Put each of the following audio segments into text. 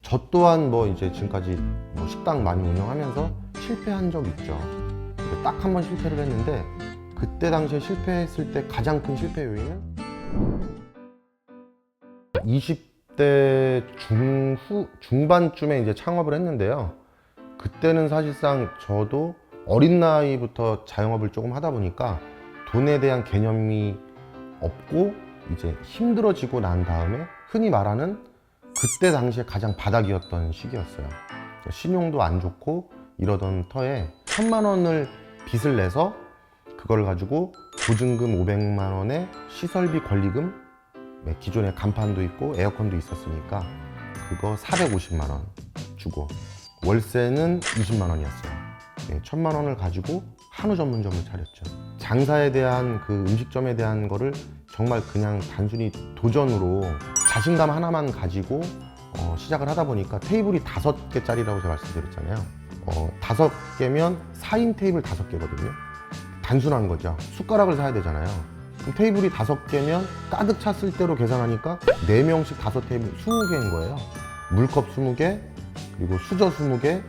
저 또한 뭐 이제 지금까지 뭐 식당 많이 운영하면서 실패한 적 있죠. 딱 한 번 실패를 했는데 그때 당시에 실패했을 때 가장 큰 실패 요인은 20대 중반쯤에 이제 창업을 했는데요. 그때는 사실상 저도 어린 나이부터 자영업을 조금 하다 보니까 돈에 대한 개념이 없고 이제 힘들어지고 난 다음에 흔히 말하는 그때 당시에 가장 바닥이었던 시기였어요. 신용도 안 좋고 이러던 터에 1,000만 원을 빚을 내서 그걸 가지고 보증금 500만 원에 시설비 권리금, 기존에 간판도 있고 에어컨도 있었으니까 그거 450만 원 주고 월세는 20만 원이었어요. 1,000만 원을 가지고 한우 전문점을 차렸죠. 장사에 대한 그 음식점에 대한 거를 정말 그냥 단순히 도전으로 자신감 하나만 가지고 시작을 하다 보니까 테이블이 5개짜리라고 제가 말씀드렸잖아요. 5개면 4인 테이블 5개거든요. 단순한 거죠. 숟가락을 사야 되잖아요. 그럼 테이블이 5개면 가득 찼을 때로 계산하니까 4명씩 5테이블 20개인 거예요. 물컵 20개, 그리고 수저 20개,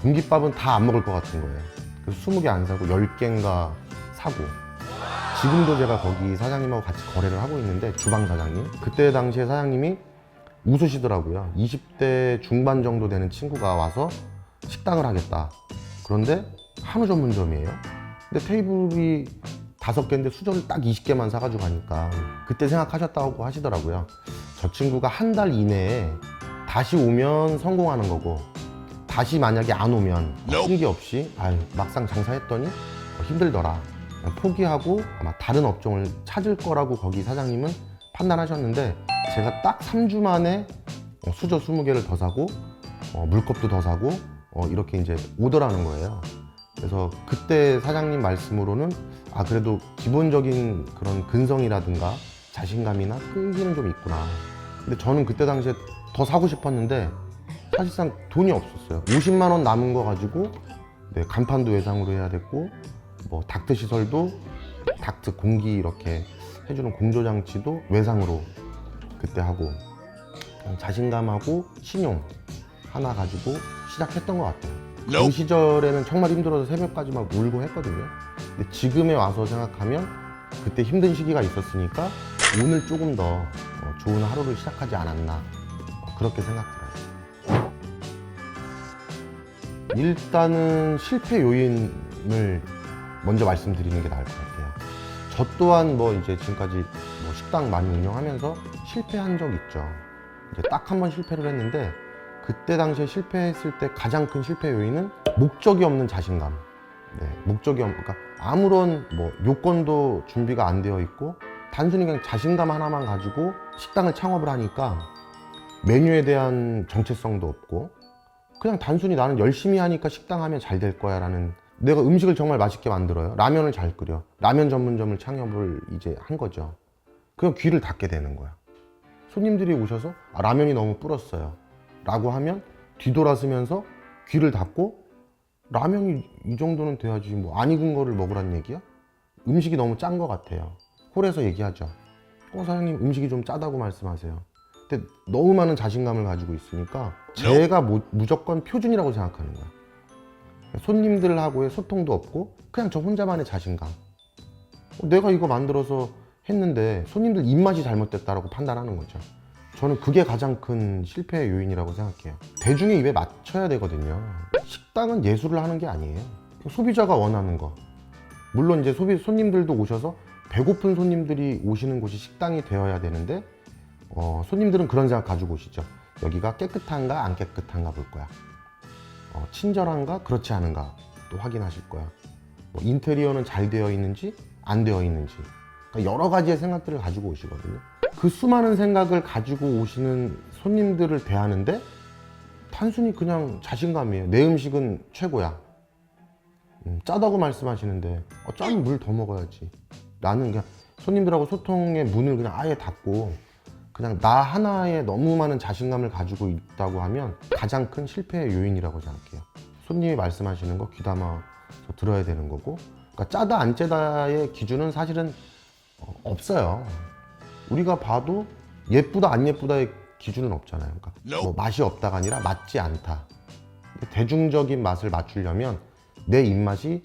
공깃밥은 다 안 먹을 것 같은 거예요. 그래서 20개 안 사고 10개인가 사고. 지금도 제가 거기 사장님하고 같이 거래를 하고 있는데, 주방 사장님. 그때 당시에 사장님이 웃으시더라고요. 20대 중반 정도 되는 친구가 와서 식당을 하겠다. 그런데 한우 전문점이에요. 근데 테이블이 5개인데 수저를 딱 20개만 사가지고 가니까 그때 생각하셨다고 하시더라고요. 저 친구가 한 달 이내에 다시 오면 성공하는 거고, 다시 만약에 안 오면 끈기 없이 막상 장사했더니 힘들더라, 포기하고 아마 다른 업종을 찾을 거라고 거기 사장님은 판단하셨는데, 제가 딱 3주 만에 수저 20개를 더 사고 물컵도 더 사고 이렇게 이제 오더라는 거예요. 그래서 그때 사장님 말씀으로는 그래도 기본적인 그런 근성이라든가 자신감이나 끈기는 좀 있구나. 근데 저는 그때 당시에 더 사고 싶었는데 사실상 돈이 없었어요. 50만 원 남은 거 가지고 간판도 외상으로 해야 됐고, 뭐 닥트 시설도 닥트 공기 이렇게 해주는 공조장치도 외상으로 그때 하고, 자신감하고 신용 하나 가지고 시작했던 것 같아요. 그 시절에는 정말 힘들어서 새벽까지 막 울고 했거든요. 근데 지금에 와서 생각하면 그때 힘든 시기가 있었으니까 오늘 조금 더 좋은 하루를 시작하지 않았나, 그렇게 생각해요. 일단은 실패 요인을 먼저 말씀드리는 게 나을 것 같아요. 저 또한 뭐 이제 지금까지 뭐 식당 많이 운영하면서 실패한 적 있죠. 이제 딱 한 번 실패를 했는데 그때 당시에 실패했을 때 가장 큰 실패 요인은 목적이 없는 자신감. 그러니까 아무런 뭐 요건도 준비가 안 되어 있고 단순히 그냥 자신감 하나만 가지고 식당을 창업을 하니까 메뉴에 대한 정체성도 없고, 그냥 단순히 나는 열심히 하니까 식당 하면 잘 될 거야 라는, 내가 음식을 정말 맛있게 만들어요. 라면을 잘 끓여. 라면 전문점을 창업을 이제 한 거죠. 그냥 귀를 닫게 되는 거야. 손님들이 오셔서 라면이 너무 불었어요 라고 하면 뒤돌아서면서 귀를 닫고, 라면이 이 정도는 돼야지 뭐 안 익은 거를 먹으란 얘기야? 음식이 너무 짠 것 같아요. 홀에서 얘기하죠. 사장님 음식이 좀 짜다고 말씀하세요. 근데 너무 많은 자신감을 가지고 있으니까 제가 무조건 표준이라고 생각하는 거야. 손님들하고의 소통도 없고 그냥 저 혼자만의 자신감. 내가 이거 만들어서 했는데 손님들 입맛이 잘못됐다라고 판단하는 거죠. 저는 그게 가장 큰 실패의 요인이라고 생각해요. 대중의 입에 맞춰야 되거든요. 식당은 예술을 하는 게 아니에요. 소비자가 원하는 거. 물론 이제 손님들도 오셔서 배고픈 손님들이 오시는 곳이 식당이 되어야 되는데, 손님들은 그런 생각 가지고 오시죠. 여기가 깨끗한가 안 깨끗한가 볼 거야. 친절한가 그렇지 않은가 또 확인하실 거야. 인테리어는 잘 되어 있는지 안 되어 있는지, 그러니까 여러 가지의 생각들을 가지고 오시거든요. 그 수많은 생각을 가지고 오시는 손님들을 대하는데 단순히 그냥 자신감이에요. 내 음식은 최고야. 짜다고 말씀하시는데 짠 물 더 먹어야지. 나는 그냥 손님들하고 소통의 문을 그냥 아예 닫고 그냥 나 하나에 너무 많은 자신감을 가지고 있다고 하면 가장 큰 실패의 요인이라고 생각해요. 손님이 말씀하시는 거 귀담아서 들어야 되는 거고, 그러니까 짜다 안 짜다의 기준은 사실은 없어요. 우리가 봐도 예쁘다 안 예쁘다의 기준은 없잖아요. 그러니까 뭐 맛이 없다가 아니라 맞지 않다. 대중적인 맛을 맞추려면 내 입맛이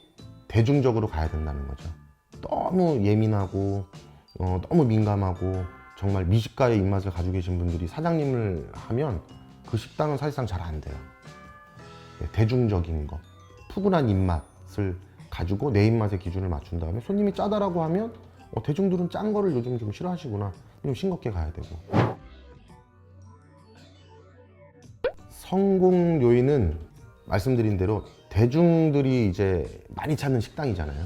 대중적으로 가야 된다는 거죠. 너무 예민하고 너무 민감하고 정말 미식가의 입맛을 가지고 계신 분들이 사장님을 하면 그 식당은 사실상 잘 안 돼요. 대중적인 거, 푸근한 입맛을 가지고 내 입맛의 기준을 맞춘 다음에 손님이 짜다라고 하면 대중들은 짠 거를 요즘 좀 싫어하시구나, 좀 싱겁게 가야 되고. 성공 요인은 말씀드린 대로 대중들이 이제 많이 찾는 식당이잖아요.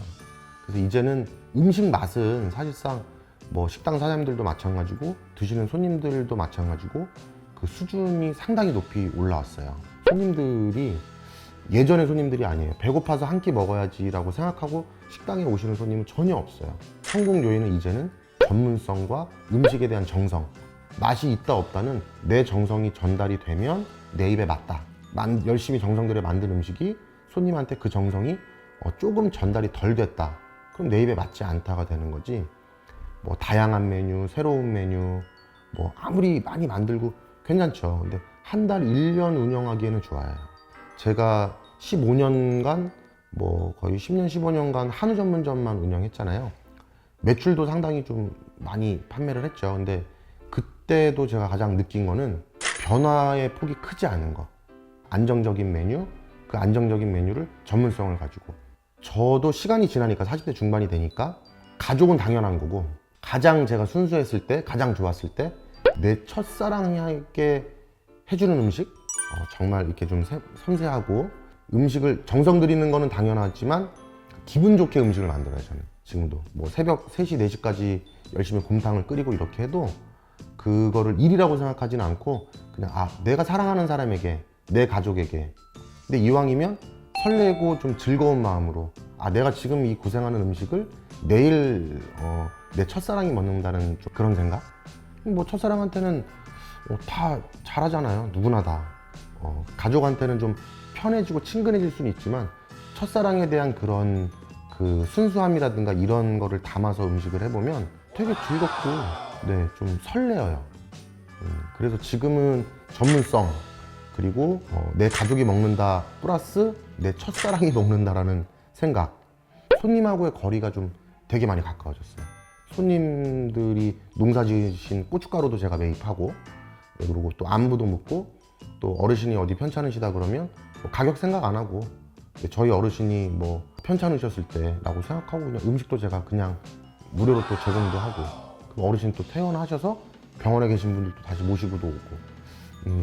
그래서 이제는 음식 맛은 사실상 뭐 식당 사장님들도 마찬가지고 드시는 손님들도 마찬가지고 그 수준이 상당히 높이 올라왔어요. 손님들이 예전의 손님들이 아니에요. 배고파서 한 끼 먹어야지라고 생각하고 식당에 오시는 손님은 전혀 없어요. 성공 요인은 이제는 전문성과 음식에 대한 정성, 맛이 있다 없다는 내 정성이 전달이 되면 내 입에 맞다. 열심히 정성 들여 만든 음식이 손님한테 그 정성이 조금 전달이 덜 됐다. 그럼 내 입에 맞지 않다가 되는 거지. 뭐 다양한 메뉴, 새로운 메뉴, 뭐 아무리 많이 만들고 괜찮죠. 근데 한 달, 1년 운영하기에는 좋아요. 제가 15년간 뭐 거의 10년, 15년간 한우 전문점만 운영했잖아요. 매출도 상당히 좀 많이 판매를 했죠. 근데 그때도 제가 가장 느낀 거는 변화의 폭이 크지 않은 거. 안정적인 메뉴, 그 안정적인 메뉴를 전문성을 가지고. 저도 시간이 지나니까 40대 중반이 되니까 가족은 당연한 거고, 가장 제가 순수했을 때, 가장 좋았을 때 내 첫사랑에게 해주는 음식, 정말 이렇게 좀 섬세하고 음식을 정성 들이는 거는 당연하지만 기분 좋게 음식을 만들어요. 저는 지금도 뭐 새벽 3시, 4시까지 열심히 곰탕을 끓이고 이렇게 해도 그거를 일이라고 생각하지는 않고 그냥 내가 사랑하는 사람에게, 내 가족에게, 근데 이왕이면 설레고 좀 즐거운 마음으로 내가 지금 이 고생하는 음식을 내일 내 첫사랑이 먹는다는 좀 그런 생각? 뭐 첫사랑한테는 다 잘하잖아요. 누구나 다. 가족한테는 좀 편해지고 친근해질 수는 있지만 첫사랑에 대한 그런 그 순수함이라든가 이런 거를 담아서 음식을 해보면 되게 즐겁고 좀 설레어요. 그래서 지금은 전문성, 그리고 내 가족이 먹는다 플러스 내 첫사랑이 먹는다라는 생각. 손님하고의 거리가 좀 되게 많이 가까워졌어요. 손님들이 농사 지으신 고춧가루도 제가 매입하고, 그리고 또 안부도 묻고, 또 어르신이 어디 편찮으시다 그러면 가격 생각 안 하고 저희 어르신이 뭐 편찮으셨을 때라고 생각하고 그냥 음식도 제가 그냥 무료로 또 제공도 하고, 그럼 어르신 또 퇴원하셔서 병원에 계신 분들도 다시 모시고도 오고.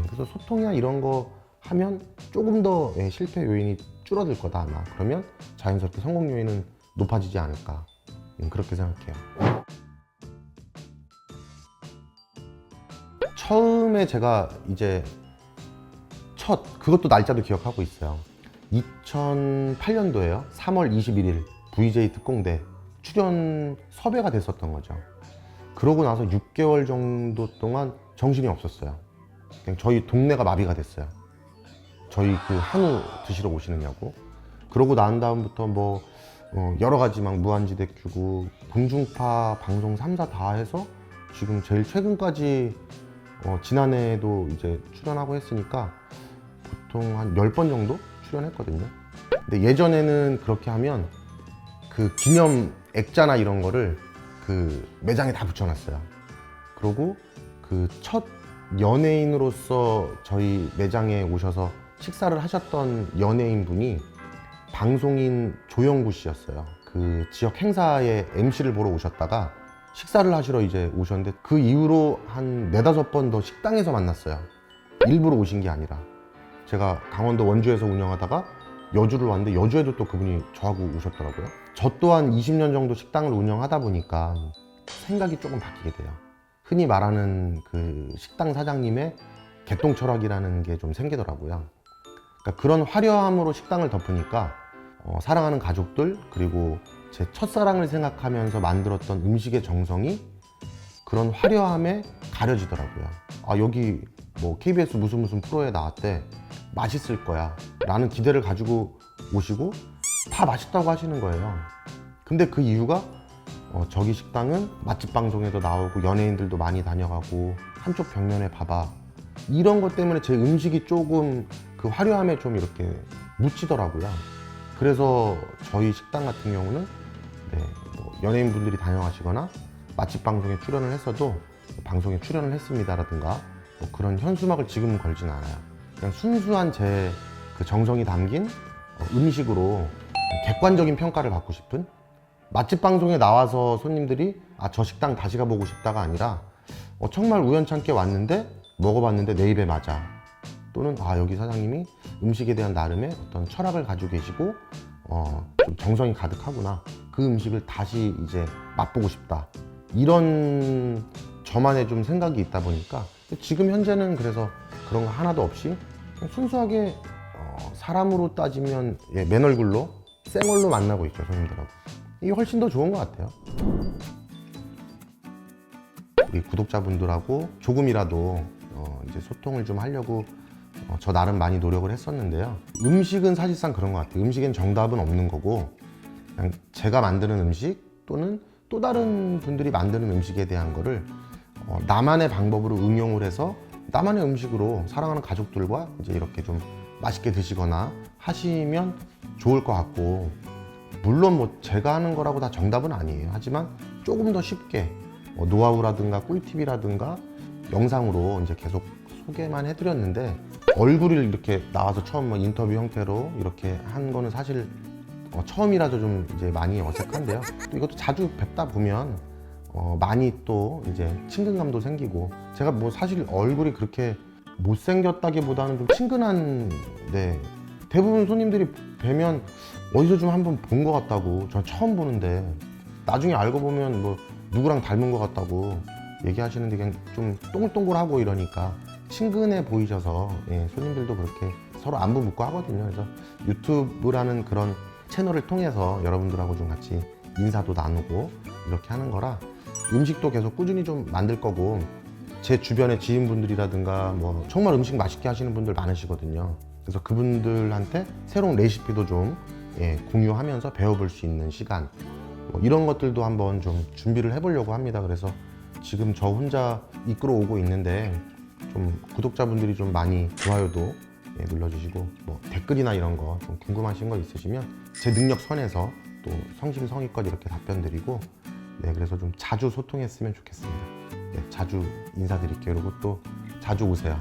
그래서 소통이나 이런 거 하면 조금 더 실패 요인이 줄어들 거다 아마. 그러면 자연스럽게 성공 요인은 높아지지 않을까, 그렇게 생각해요. 처음에 제가 이제 그것도 날짜도 기억하고 있어요. 2008년도에요. 3월 21일 VJ 특공대 출연 섭외가 됐었던 거죠. 그러고 나서 6개월 정도 동안 정신이 없었어요. 그냥 저희 동네가 마비가 됐어요. 저희 그 한우 드시러 오시느냐고. 그러고 난 다음부터 뭐 여러 가지 막 무한지대 큐고 공중파 방송 3사 다 해서 지금 제일 최근까지 지난해에도 이제 출연하고 했으니까 보통 한 10번 정도 출연했거든요. 근데 예전에는 그렇게 하면 그 기념 액자나 이런 거를 그 매장에 다 붙여놨어요. 그리고 그 첫 연예인으로서 저희 매장에 오셔서 식사를 하셨던 연예인 분이 방송인 조영구 씨였어요. 그 지역 행사에 MC를 보러 오셨다가 식사를 하시러 이제 오셨는데 그 이후로 한 4-5번 더 식당에서 만났어요. 일부러 오신 게 아니라. 제가 강원도 원주에서 운영하다가 여주를 왔는데 여주에도 또 그분이 저하고 오셨더라고요. 저 또한 20년 정도 식당을 운영하다 보니까 생각이 조금 바뀌게 돼요. 흔히 말하는 그 식당 사장님의 개똥 철학이라는 게 좀 생기더라고요. 그러니까 그런 화려함으로 식당을 덮으니까 사랑하는 가족들, 그리고 제 첫사랑을 생각하면서 만들었던 음식의 정성이 그런 화려함에 가려지더라고요. 여기 뭐 KBS 무슨 프로에 나왔대, 맛있을 거야 라는 기대를 가지고 오시고 다 맛있다고 하시는 거예요. 근데 그 이유가 저기 식당은 맛집 방송에도 나오고 연예인들도 많이 다녀가고 한쪽 벽면에 봐봐, 이런 것 때문에 제 음식이 조금 그 화려함에 좀 이렇게 묻히더라고요. 그래서 저희 식당 같은 경우는 뭐 연예인분들이 다녀가시거나 맛집 방송에 출연을 했어도 방송에 출연을 했습니다라든가 뭐 그런 현수막을 지금은 걸지는 않아요. 그냥 순수한 제 그 정성이 담긴 음식으로 객관적인 평가를 받고 싶은, 맛집 방송에 나와서 손님들이 저 식당 다시 가보고 싶다가 아니라 정말 우연찮게 왔는데 먹어봤는데 내 입에 맞아, 또는 여기 사장님이 음식에 대한 나름의 어떤 철학을 가지고 계시고 좀 정성이 가득하구나, 그 음식을 다시 이제 맛보고 싶다, 이런 저만의 좀 생각이 있다 보니까 지금 현재는 그래서 그런 거 하나도 없이 그냥 순수하게 사람으로 따지면 맨 얼굴로 생얼로 만나고 있죠, 손님들하고. 이게 훨씬 더 좋은 것 같아요. 우리 구독자분들하고 조금이라도 이제 소통을 좀 하려고 저 나름 많이 노력을 했었는데요. 음식은 사실상 그런 것 같아요. 음식엔 정답은 없는 거고, 그냥 제가 만드는 음식 또는 또 다른 분들이 만드는 음식에 대한 거를 나만의 방법으로 응용을 해서 나만의 음식으로 사랑하는 가족들과 이제 이렇게 좀 맛있게 드시거나 하시면 좋을 것 같고, 물론 뭐 제가 하는 거라고 다 정답은 아니에요. 하지만 조금 더 쉽게 노하우라든가 꿀팁이라든가 영상으로 이제 계속 소개만 해드렸는데, 얼굴을 이렇게 나와서 처음 뭐 인터뷰 형태로 이렇게 한 거는 사실 처음이라서 좀 이제 많이 어색한데요. 또 이것도 자주 뵙다 보면 많이 또 이제 친근감도 생기고, 제가 뭐 사실 얼굴이 그렇게 못생겼다기보다는 좀 친근한, 대부분 손님들이 뵈면 어디서 좀 한번 본 것 같다고, 전 처음 보는데 나중에 알고 보면 뭐 누구랑 닮은 것 같다고 얘기하시는데 그냥 좀 동글동글하고 이러니까 친근해 보이셔서 손님들도 그렇게 서로 안부 묻고 하거든요. 그래서 유튜브라는 그런 채널을 통해서 여러분들하고 좀 같이 인사도 나누고 이렇게 하는 거라, 음식도 계속 꾸준히 좀 만들 거고, 제 주변의 지인분들이라든가 뭐 정말 음식 맛있게 하시는 분들 많으시거든요. 그래서 그분들한테 새로운 레시피도 좀 공유하면서 배워볼 수 있는 시간, 뭐 이런 것들도 한번 좀 준비를 해보려고 합니다. 그래서 지금 저 혼자 이끌어 오고 있는데 좀 구독자분들이 좀 많이 좋아요도 눌러주시고, 뭐 댓글이나 이런 거 좀 궁금하신 거 있으시면 제 능력 선에서 또 성심성의껏 이렇게 답변 드리고, 그래서 좀 자주 소통했으면 좋겠습니다. 자주 인사드릴게요. 그리고 또 자주 오세요.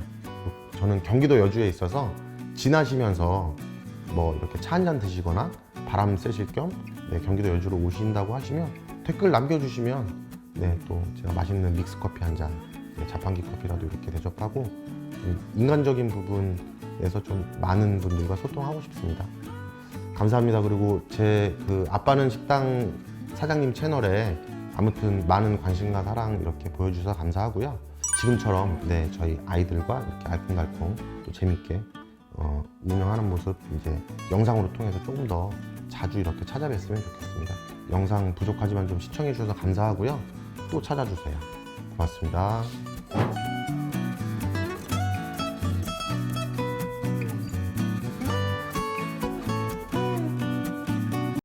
저는 경기도 여주에 있어서 지나시면서 뭐 이렇게 차 한잔 드시거나 바람 쐬실 겸 경기도 여주로 오신다고 하시면 댓글 남겨주시면 또 제가 맛있는 믹스커피 한 잔, 자판기 커피라도 이렇게 대접하고 인간적인 부분에서 좀 많은 분들과 소통하고 싶습니다. 감사합니다. 그리고 제 그 아빠는 식당 사장님 채널에 아무튼 많은 관심과 사랑 이렇게 보여주셔서 감사하고요. 지금처럼 저희 아이들과 이렇게 알콩달콩 또 재밌게 운영하는 모습 이제 영상으로 통해서 조금 더 자주 이렇게 찾아뵀으면 좋겠습니다. 영상 부족하지만 좀 시청해 주셔서 감사하고요. 또 찾아주세요. 고맙습니다.